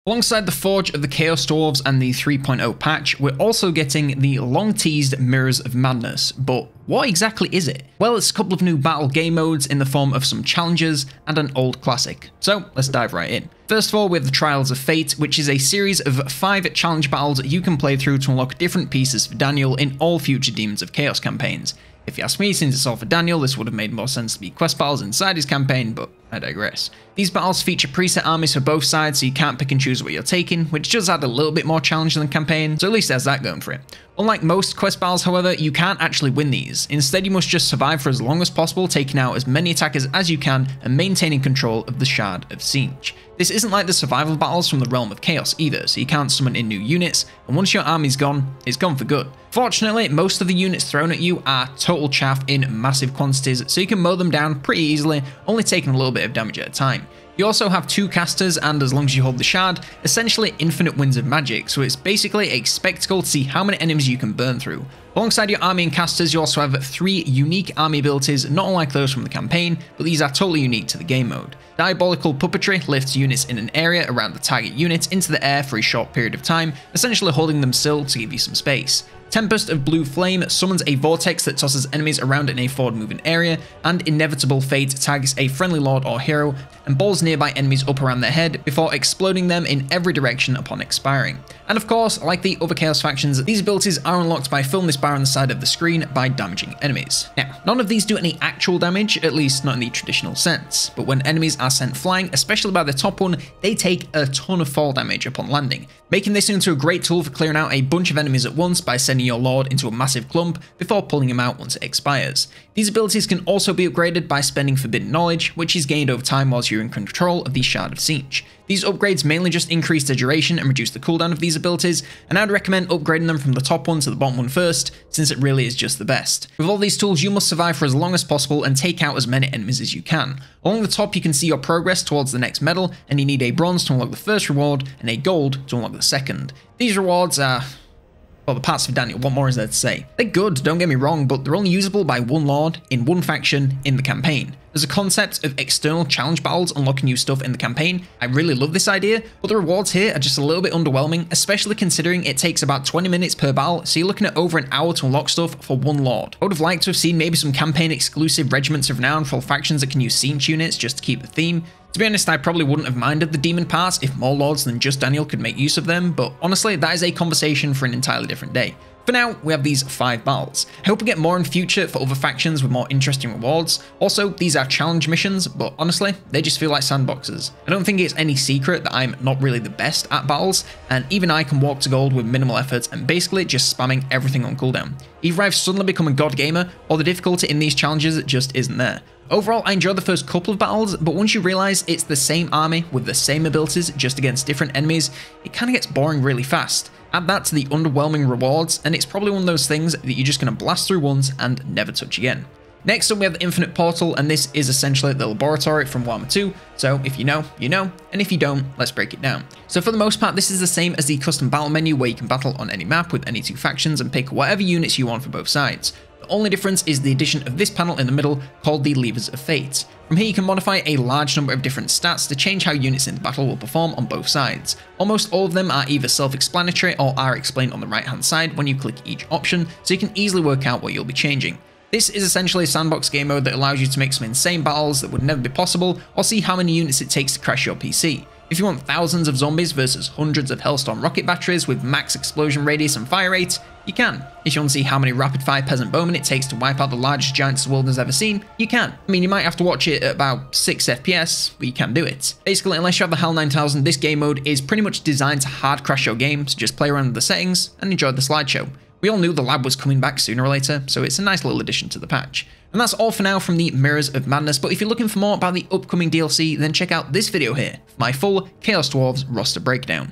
Alongside the Forge of the Chaos Dwarves and the 3.0 patch, we're also getting the long-teased Mirrors of Madness, but what exactly is it? Well, it's a couple of new battle game modes in the form of some challenges and an old classic, so let's dive right in. First of all, we have the Trials of Fate, which is a series of 5 challenge battles you can play through to unlock different pieces for Daniel in all future Demons of Chaos campaigns. If you ask me, since it's all for Daniel, this would have made more sense to be quest battles inside his campaign, but I digress. These battles feature preset armies for both sides, so you can't pick and choose what you're taking, which does add a little bit more challenge than the campaign, so at least there's that going for it. Unlike most quest battles, however, you can't actually win these. Instead, you must just survive for as long as possible, taking out as many attackers as you can and maintaining control of the Shard of Siege. This isn't like the survival battles from the Realm of Chaos either, so you can't summon in new units, and once your army's gone, it's gone for good. Fortunately, most of the units thrown at you are total chaff in massive quantities, so you can mow them down pretty easily, only taking a little bit of damage at a time. You also have 2 casters, and as long as you hold the shard, essentially infinite winds of magic, so it's basically a spectacle to see how many enemies you can burn through. Alongside your army and casters, you also have 3 unique army abilities, not unlike those from the campaign, but these are totally unique to the game mode. Diabolical Puppetry lifts units in an area around the target unit into the air for a short period of time, essentially holding them still to give you some space. Tempest of Blue Flame summons a vortex that tosses enemies around in a forward-moving area, and Inevitable Fate targets a friendly lord or hero and balls nearby enemies up around their head before exploding them in every direction upon expiring. And of course, like the other Chaos factions, these abilities are unlocked by filling this bar on the side of the screen by damaging enemies. Now, none of these do any actual damage, at least not in the traditional sense, but when enemies are sent flying, especially by the top one, they take a ton of fall damage upon landing, making this into a great tool for clearing out a bunch of enemies at once by sending your lord into a massive clump before pulling him out once it expires. These abilities can also be upgraded by spending Forbidden Knowledge, which is gained over time whilst you're in control of the Shard of Siege. These upgrades mainly just increase the duration and reduce the cooldown of these abilities, and I'd recommend upgrading them from the top one to the bottom one first, since it really is just the best. With all these tools, you must survive for as long as possible and take out as many enemies as you can. Along the top, you can see your progress towards the next medal, and you need a bronze to unlock the first reward and a gold to unlock the second. These rewards are, well, the parts for Daniel, what more is there to say? They're good, don't get me wrong, but they're only usable by one lord, in one faction, in the campaign. There's a concept of external challenge battles unlocking new stuff in the campaign. I really love this idea, but the rewards here are just a little bit underwhelming, especially considering it takes about 20 minutes per battle, so you're looking at over an hour to unlock stuff for one lord. I would have liked to have seen maybe some campaign exclusive Regiments of Renown for factions that can use Siege units just to keep the theme. To be honest, I probably wouldn't have minded the demon parts if more lords than just Daniel could make use of them, but honestly, that is a conversation for an entirely different day. For now, we have these 5 battles. I hope we get more in future for other factions with more interesting rewards. Also, these are challenge missions, but honestly, they just feel like sandboxes. I don't think it's any secret that I'm not really the best at battles, and even I can walk to gold with minimal effort and basically just spamming everything on cooldown. Either I've suddenly become a god gamer, or the difficulty in these challenges just isn't there. Overall, I enjoyed the first couple of battles, but once you realize it's the same army with the same abilities just against different enemies, it kind of gets boring really fast. Add that to the underwhelming rewards, and it's probably one of those things that you're just going to blast through once and never touch again. Next up, we have the Infinite Portal, and this is essentially the laboratory from Warhammer 2, so if you know, you know, and if you don't, let's break it down. So for the most part, this is the same as the custom battle menu where you can battle on any map with any 2 factions and pick whatever units you want for both sides. The only difference is the addition of this panel in the middle called the Levers of Fate. From here you can modify a large number of different stats to change how units in the battle will perform on both sides. Almost all of them are either self-explanatory or are explained on the right hand side when you click each option, so you can easily work out what you'll be changing. This is essentially a sandbox game mode that allows you to make some insane battles that would never be possible, or see how many units it takes to crash your PC. If you want thousands of zombies versus hundreds of Hellstorm rocket batteries with max explosion radius and fire rate, you can. If you want to see how many rapid fire peasant bowmen it takes to wipe out the largest giants the world has ever seen, you can. I mean, you might have to watch it at about 6 FPS, but you can do it. Basically, unless you have the HAL 9000, this game mode is pretty much designed to hard crash your game, so just play around with the settings and enjoy the slideshow. We all knew the lab was coming back sooner or later, so it's a nice little addition to the patch. And that's all for now from the Mirrors of Madness, but if you're looking for more about the upcoming DLC, then check out this video here for my full Chaos Dwarves roster breakdown.